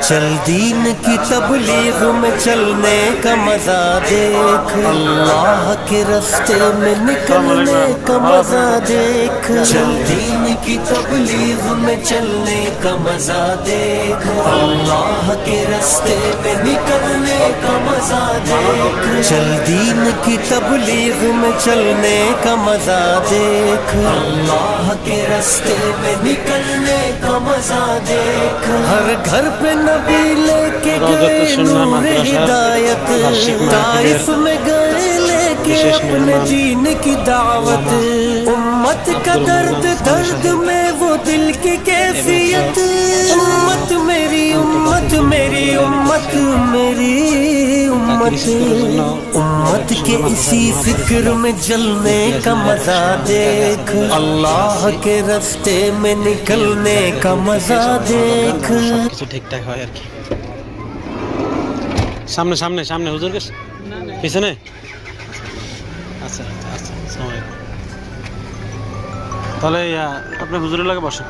چل دین کی تبلیغ میں چلنے کا مزہ دیکھ، اللہ کے راستے میں نکلنے کا مزہ دیکھ، چل دین کی تبلیغ میں چلنے کا مزہ دیکھ، اللہ کے راستے میں نکلنے کا مزہ دیکھ، چل دین کی تبلیغ میں چلنے کا مزہ دیکھ، اللہ کے راستے میں نکلنے کا مزہ دیکھ، ہر گھر پہ نبی لے کے گئے نور ہدایت، طائف میں گئے لے کے اپنے دین کی دعوت، امت کا درد درد میں وہ دل کی کیفیت، امت میری امت میری امت میری امت، امت کے اسی فکر میں جلنے کا مزہ دیکھ، اللہ کے راستے میں نکلنے کا مزہ دیکھ۔ ٹھیک ٹھاک হয় আর কি। সামনে সামনে সামনে হুজুর কে পিছনে। আচ্ছা আচ্ছা আসসালামু আলাইকুম। তাহলে আপনি হুজুরের লাগে বসেন।